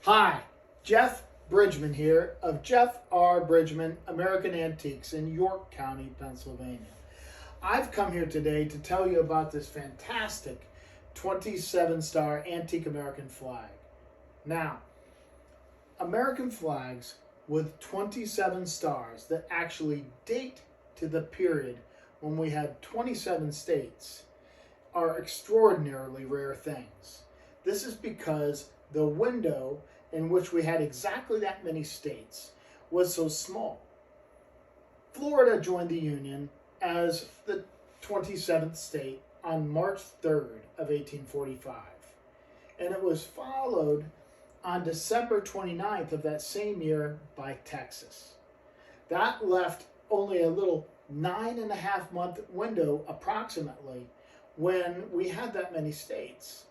Hi, Jeff Bridgman here of Jeff R. Bridgman American Antiques in York County, Pennsylvania. I've come here today to tell you about this fantastic 27-star antique American flag. Now, American flags with 27 stars that actually date to the period when we had 27 states are extraordinarily rare things. This is because the window in which we had exactly that many states was so small. Florida joined the Union as the 27th state on March 3rd of 1845, and it was followed on December 29th of that same year by Texas. That left only a little 9.5-month window approximately when we had that many states,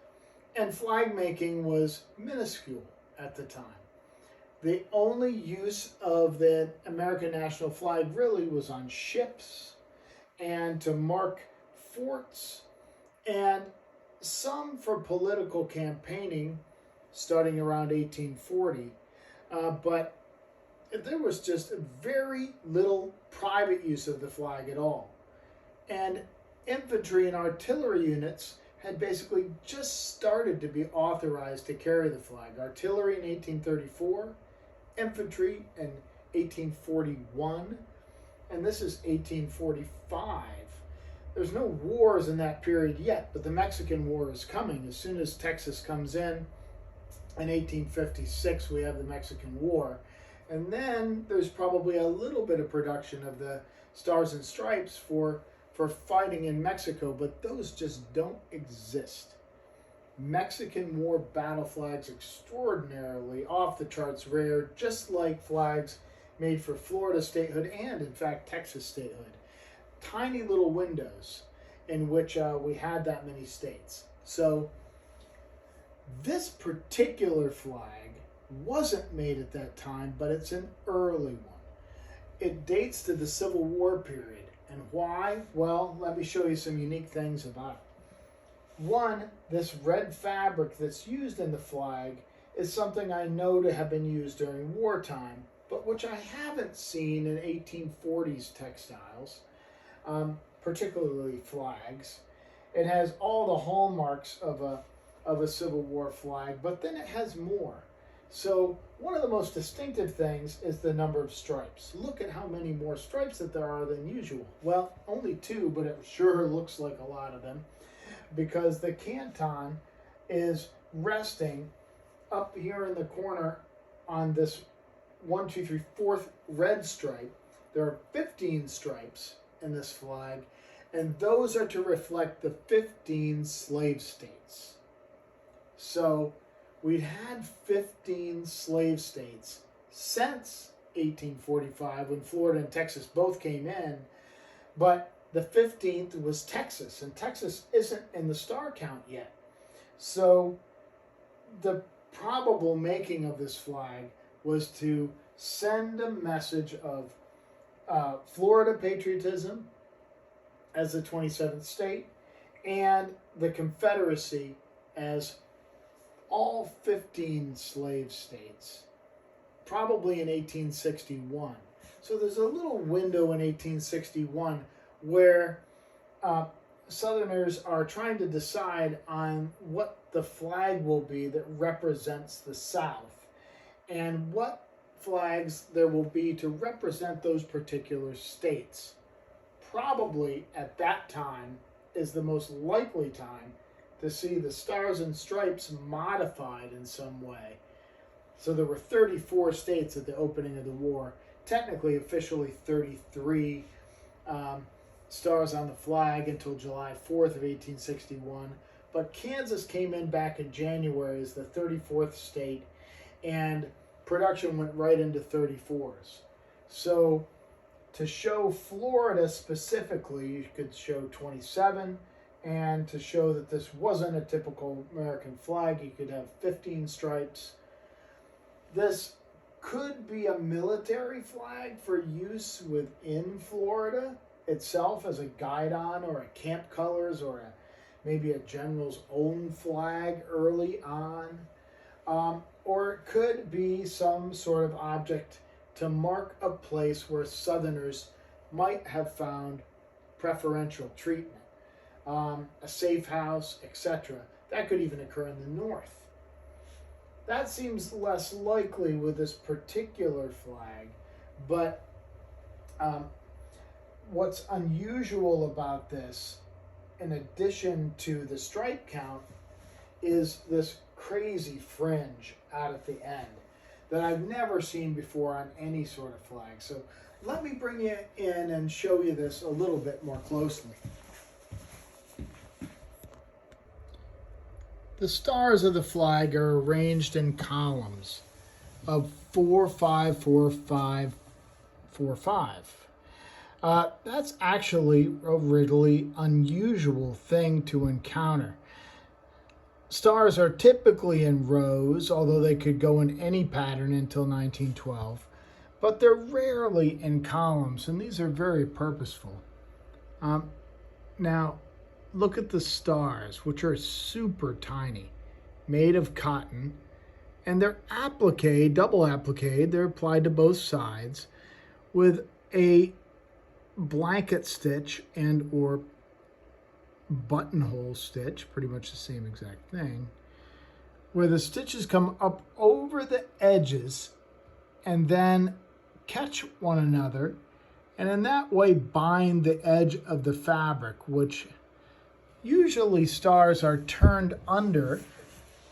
and flag making was minuscule at the time. The only use of the American national flag really was on ships and to mark forts, and some for political campaigning starting around 1840, but there was just very little private use of the flag at all. And infantry and artillery units had basically just started to be authorized to carry the flag. Artillery in 1834, infantry in 1841, and this is 1845. There's no wars in that period yet, but the Mexican War is coming. As soon as Texas comes in 1856, we have the Mexican War. And then there's probably a little bit of production of the Stars and Stripes for fighting in Mexico, but those just don't exist. Mexican War battle flags extraordinarily off the charts rare, just like flags made for Florida statehood and, in fact, Texas statehood. Tiny little windows in which we had that many states. So this particular flag wasn't made at that time, but it's an early one. It dates to the Civil War period. And why? Well, let me show you some unique things about it. One, this red fabric that's used in the flag is something I know to have been used during wartime, but which I haven't seen in 1840s textiles, particularly flags. It has all the hallmarks of a Civil War flag, but then it has more. So one of the most distinctive things is the number of stripes. Look at how many more stripes that there are than usual. Well, only 2, but it sure looks like a lot of them, because the canton is resting up here in the corner on this 1, 2, 3, 4th red stripe. There are 15 stripes in this flag, and those are to reflect the 15 slave states. So we'd had 15 slave states since 1845 when Florida and Texas both came in, but the 15th was Texas, and Texas isn't in the star count yet. So the probable making of this flag was to send a message of Florida patriotism as the 27th state and the Confederacy as all 15 slave states, probably in 1861. So there's a little window in 1861 where Southerners are trying to decide on what the flag will be that represents the South and what flags there will be to represent those particular states. Probably at that time is the most likely time to see the Stars and Stripes modified in some way. So there were 34 states at the opening of the war, technically officially 33 stars on the flag until July 4th of 1861. But Kansas came in back in January as the 34th state, and production went right into 34s. So to show Florida specifically, you could show 27, and to show that this wasn't a typical American flag, you could have 15 stripes. This could be a military flag for use within Florida itself as a guidon or a camp colors or maybe a general's own flag early on. or it could be some sort of object to mark a place where Southerners might have found preferential treatment, a safe house, etc. That could even occur in the North. That seems less likely with this particular flag, but what's unusual about this, in addition to the stripe count, is this crazy fringe out at the end that I've never seen before on any sort of flag. So let me bring you in and show you this a little bit more closely. The stars of the flag are arranged in columns of 4, 5, 4, 5, 4, 5. That's actually a really unusual thing to encounter. Stars are typically in rows, although they could go in any pattern until 1912, but they're rarely in columns, and these are very purposeful. Now, look at the stars, which are super tiny, made of cotton, and they're appliqué, double appliqué. They're applied to both sides with a blanket stitch and or buttonhole stitch, pretty much the same exact thing, where the stitches come up over the edges and then catch one another, and in that way bind the edge of the fabric, which usually stars are turned under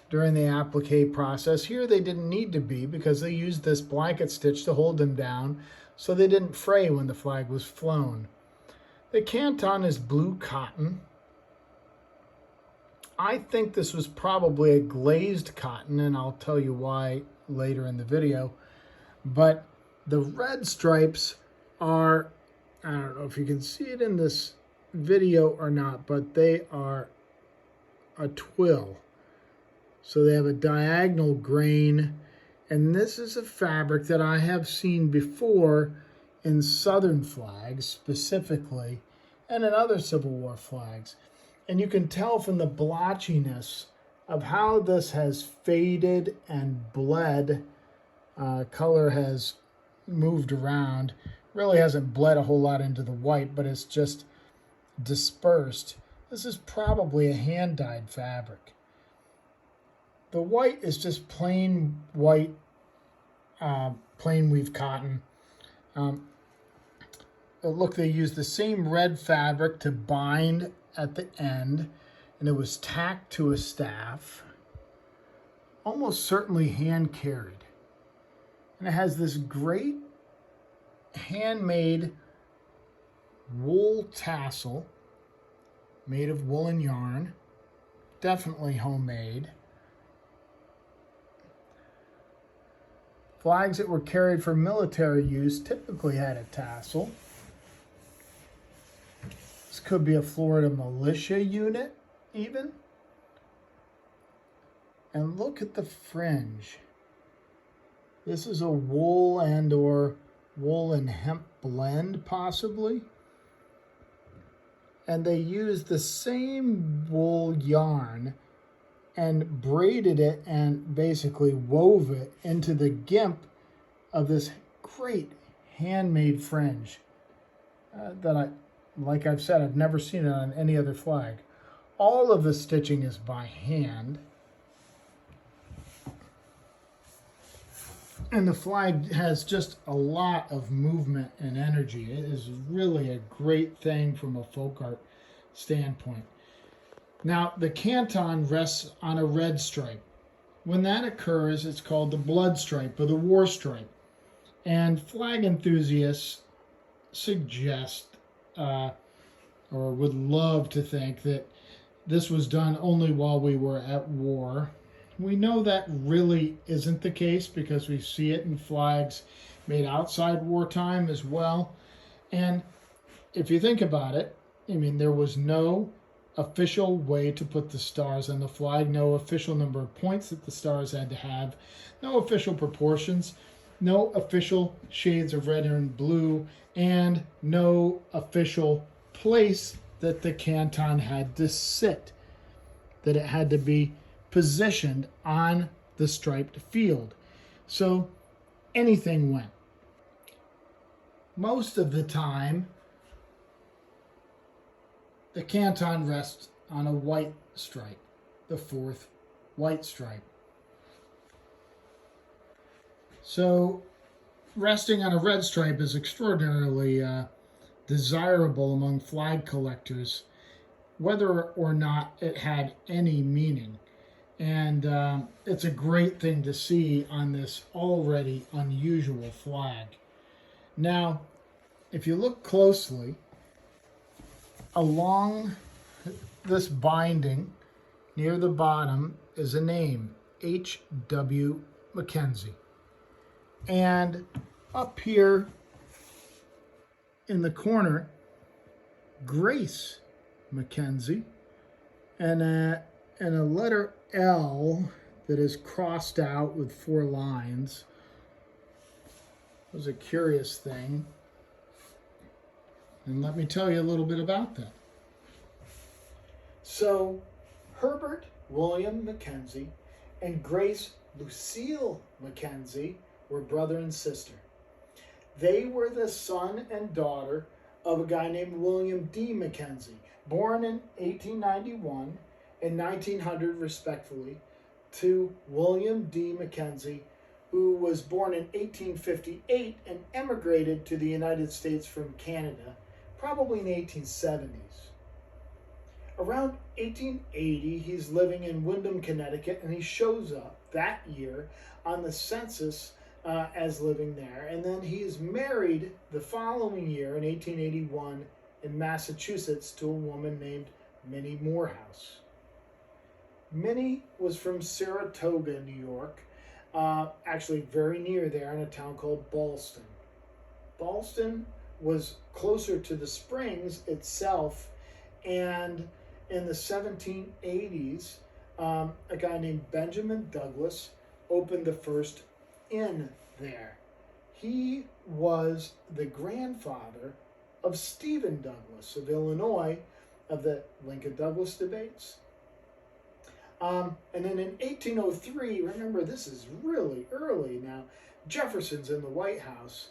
during the applique process. Here they didn't need to be because they used this blanket stitch to hold them down so they didn't fray when the flag was flown. The canton is blue cotton. I think this was probably a glazed cotton, and I'll tell you why later in the video. But the red stripes are, I don't know if you can see it in this video or not, but they are a twill. So they have a diagonal grain, and this is a fabric that I have seen before in Southern flags specifically, and in other Civil War flags. And you can tell from the blotchiness of how this has faded and bled. Color has moved around. Really hasn't bled a whole lot into the white, but it's just dispersed. This is probably a hand-dyed fabric. The white is just plain white, plain weave cotton. Look, they used the same red fabric to bind at the end, and it was tacked to a staff, almost certainly hand carried. And it has this great handmade wool tassel made of woolen yarn, definitely homemade. Flags that were carried for military use typically had a tassel. This could be a Florida militia unit, even. And look at the fringe. This is a wool and or wool and hemp blend, possibly. And they used the same wool yarn and braided it and basically wove it into the gimp of this great handmade fringe that like I've said, I've never seen it on any other flag. All of the stitching is by hand. And the flag has just a lot of movement and energy. It is really a great thing from a folk art standpoint. Now, the canton rests on a red stripe. When that occurs, it's called the blood stripe or the war stripe. And flag enthusiasts suggest or would love to think that this was done only while we were at war. We know that really isn't the case because we see it in flags made outside wartime as well. And if you think about it, I mean, there was no official way to put the stars on the flag, no official number of points that the stars had to have, no official proportions, no official shades of red and blue, and no official place that the canton had to sit, that it had to be positioned on the striped field. So anything went. Most of the time, the canton rests on a white stripe, the fourth white stripe. So resting on a red stripe is extraordinarily desirable among flag collectors, whether or not it had any meaning. And it's a great thing to see on this already unusual flag. Now, if you look closely, along this binding near the bottom is a name, H.W. Mackenzie. And up here in the corner, Grace Mackenzie, and a letter L that is crossed out with 4 lines. It was a curious thing. And let me tell you a little bit about that. So, Herbert William Mackenzie and Grace Lucille Mackenzie were brother and sister. They were the son and daughter of a guy named William D. Mackenzie, born in 1891 and 1900 respectively, to William D. Mackenzie, who was born in 1858 and emigrated to the United States from Canada, probably in the 1870s. Around 1880, he's living in Windham, Connecticut, and he shows up that year on the census as living there. And then he is married the following year in 1881 in Massachusetts to a woman named Minnie Morehouse. Minnie was from Saratoga, New York, actually very near there in a town called Ballston. Ballston was closer to the Springs itself, and in the 1780s, a guy named Benjamin Douglas opened the first inn there. He was the grandfather of Stephen Douglas of Illinois, of the Lincoln-Douglas debates. And then in 1803, remember this is really early now, Jefferson's in the White House.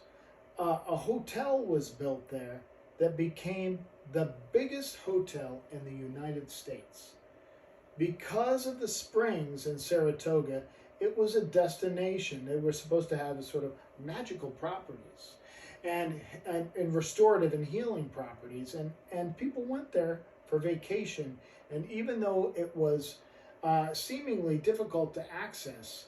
A hotel was built there that became the biggest hotel in the United States. Because of the springs in Saratoga, it was a destination. They were supposed to have a sort of magical properties and restorative and healing properties. And people went there for vacation. And even though it was seemingly difficult to access,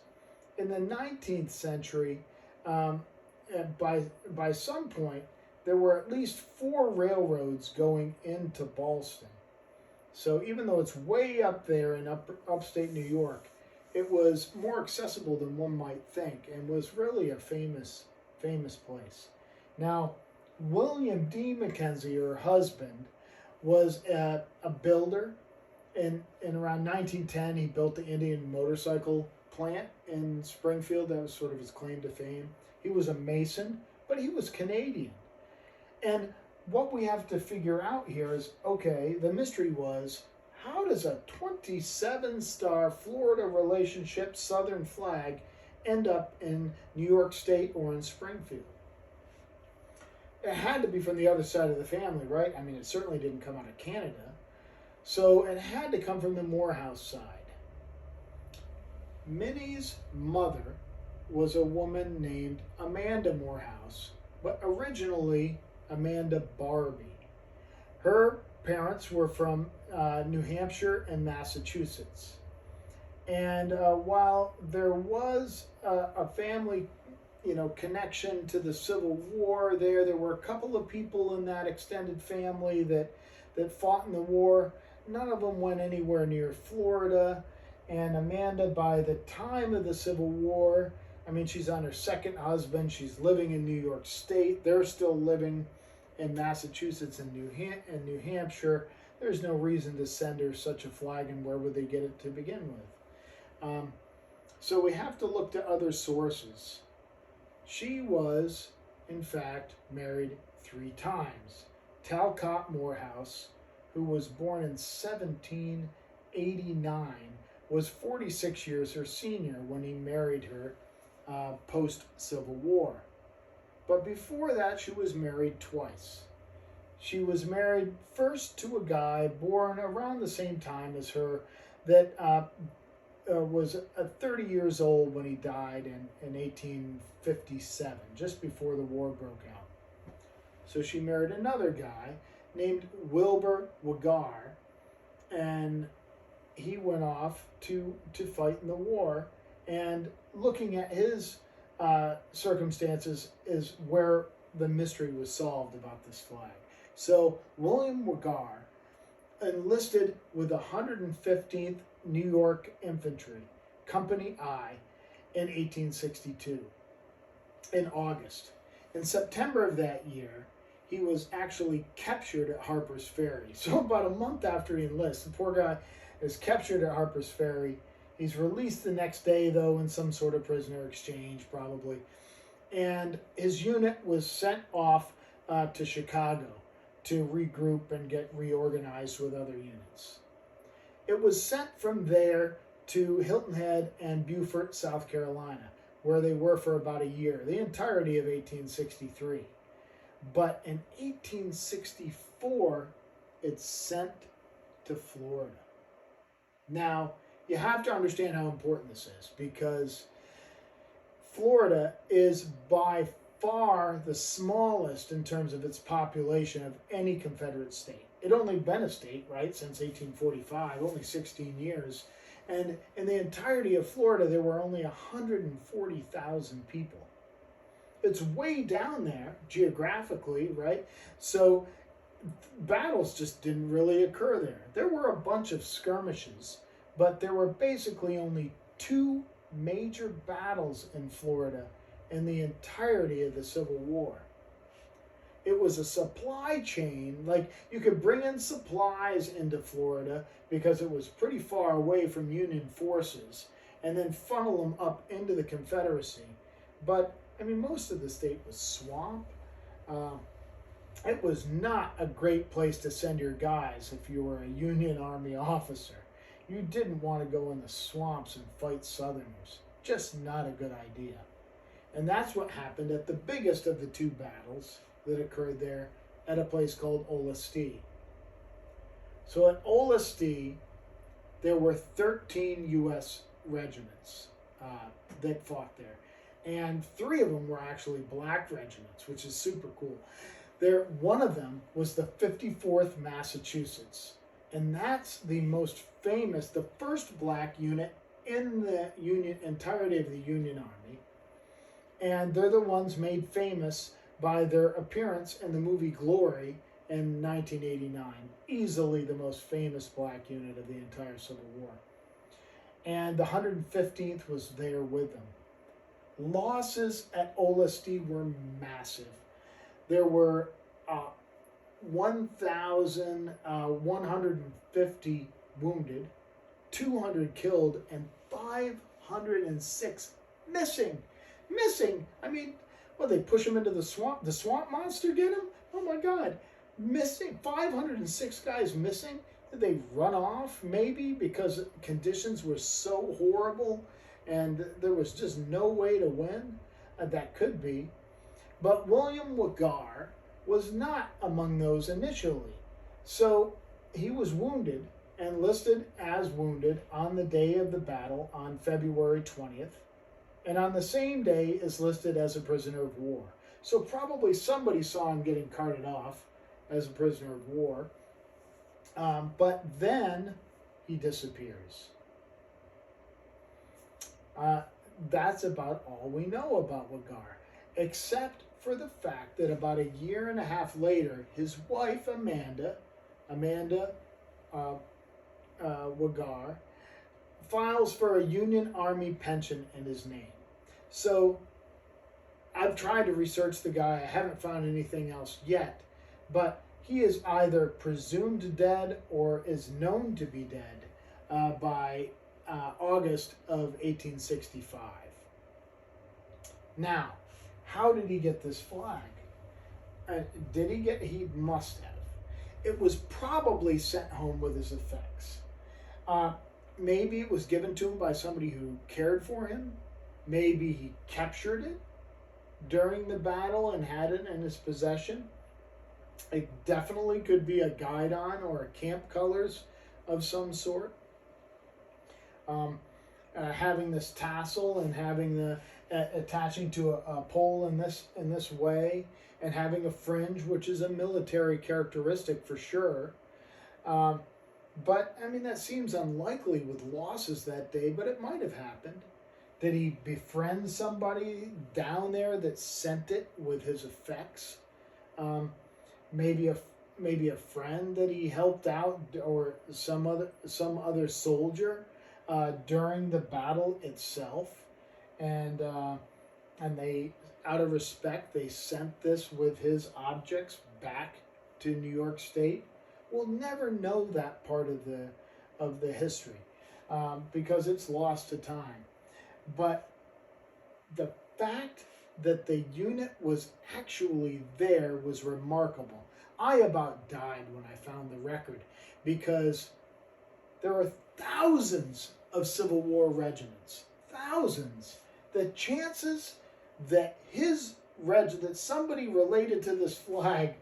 in the 19th century, by some point, there were at least 4 railroads going into Ballston. So even though it's way up there in upstate New York, it was more accessible than one might think and was really a famous place. Now, William D. Mackenzie, her husband, was a builder. In around 1910, he built the Indian motorcycle plant in Springfield. That was sort of his claim to fame. He was a mason, but he was Canadian. And what we have to figure out here is, okay, the mystery was, how does a 27-star Florida relationship Southern flag end up in New York State or in Springfield? It had to be from the other side of the family, right? I mean, it certainly didn't come out of Canada. So it had to come from the Morehouse side. Minnie's mother was a woman named Amanda Morehouse, but originally Amanda Barbie. Her parents were from New Hampshire and Massachusetts. And while there was a family, connection to the Civil War there were a couple of people in that extended family that fought in the war. None of them went anywhere near Florida. And Amanda, by the time of the Civil War, I mean, she's on her second husband. She's living in New York State. They're still living in Massachusetts and New Hampshire. There's no reason to send her such a flag, and where would they get it to begin with? So we have to look to other sources. She was, in fact, married 3 times. Talcott Morehouse, who was born in 1789, was 46 years her senior when he married her post-Civil War. But before that, she was married twice. She was married first to a guy born around the same time as her that was 30 years old when he died in 1857, just before the war broke out. So she married another guy named Wilbur Wagar, and he went off to fight in the war. And looking at his circumstances is where the mystery was solved about this flag. So William Wagar enlisted with the 115th New York Infantry, Company I, in 1862, in August. In September of that year, he was actually captured at Harper's Ferry. So about a month after he enlists, the poor guy is captured at Harper's Ferry. He's released the next day, though, in some sort of prisoner exchange, probably. And his unit was sent off to Chicago to regroup and get reorganized with other units. It was sent from there to Hilton Head and Beaufort, South Carolina, where they were for about a year, the entirety of 1863. But in 1864, it's sent to Florida. Now, you have to understand how important this is, because Florida is by far the smallest in terms of its population of any Confederate state. It only been a state, right, since 1845, only 16 years. And in the entirety of Florida, there were only 140,000 people. It's way down there geographically, right? So battles just didn't really occur there. There were a bunch of skirmishes, but there were basically only 2 major battles in Florida in the entirety of the Civil War. It was a supply chain, like you could bring in supplies into Florida because it was pretty far away from Union forces, and then funnel them up into the Confederacy. But I mean, most of the state was swamp. It was not a great place to send your guys if you were a Union Army officer. You didn't want to go in the swamps and fight Southerners. Just not a good idea. And that's what happened at the biggest of the 2 battles that occurred there at a place called Olustee. So at Olustee, there were 13 U.S. regiments that fought there. And 3 of them were actually black regiments, which is super cool. One of them was the 54th Massachusetts. And that's the most famous, the first black unit in the entirety of the Union Army. And they're the ones made famous by their appearance in the movie Glory in 1989. Easily the most famous black unit of the entire Civil War. And the 115th was there with them. Losses at Olustee were massive. There were 1,150 wounded, 200 killed, and 506 missing. I mean, well, they push him into the swamp. The swamp monster get him? Oh my God. Missing. 506 guys missing. Did they run off? Maybe because conditions were so horrible and there was just no way to win. That could be. But William Wagar was not among those initially. So he was wounded and listed as wounded on the day of the battle on February 20th. And on the same day is listed as a prisoner of war. So probably somebody saw him getting carted off as a prisoner of war. But then he disappears. That's about all we know about Wagar, except for the fact that about a year and a half later, his wife, Amanda Wagar, files for a Union Army pension in his name. So I've tried to research the guy. I haven't found anything else yet, but he is either presumed dead or is known to be dead by August of 1865. Now, how did he get this flag? He must have. It was probably sent home with his effects. maybe it was given to him by somebody who cared for him. Maybe he captured it during the battle and had it in his possession. It definitely could be a guidon or a camp colors of some sort. Having this tassel and having the attaching to a pole in this way, and having a fringe, which is a military characteristic for sure. But I mean, that seems unlikely with losses that day, but it might have happened. Did he befriend somebody down there that sent it with his effects? Maybe a friend that he helped out, or some other soldier during the battle itself, and they, out of respect, they sent this with his objects back to New York State. We'll never know that part of the history because it's lost to time. But the fact that the unit was actually there was remarkable. I about died when I found the record, because there are thousands of Civil War regiments, thousands. The chances that that somebody related to this flag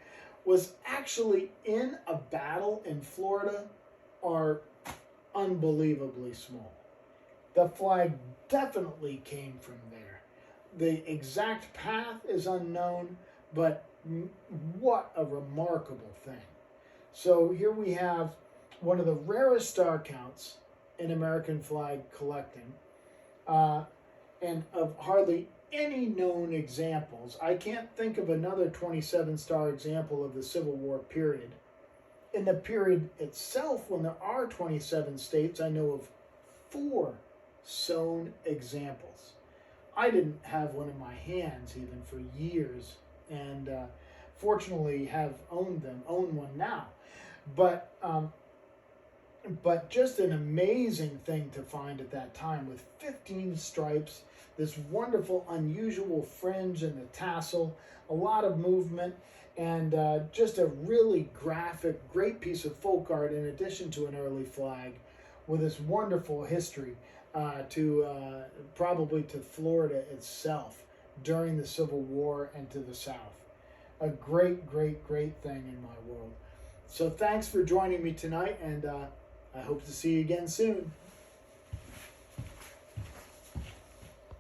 was actually in a battle in Florida are unbelievably small. The flag definitely came from there. The exact path is unknown, but what a remarkable thing. So here we have one of the rarest star counts in American flag collecting, and of hardly any known examples. I can't think of another 27-star example of the Civil War period. In the period itself, when there are 27 states, I know of 4 sewn examples. I didn't have one in my hands even for years, and fortunately have own one now. But just an amazing thing to find at that time, with 15 stripes, this wonderful, unusual fringe and the tassel, a lot of movement, and just a really graphic, great piece of folk art in addition to an early flag, with this wonderful history probably to Florida itself during the Civil War and to the South. A great, great, great thing in my world. So thanks for joining me tonight, and I hope to see you again soon.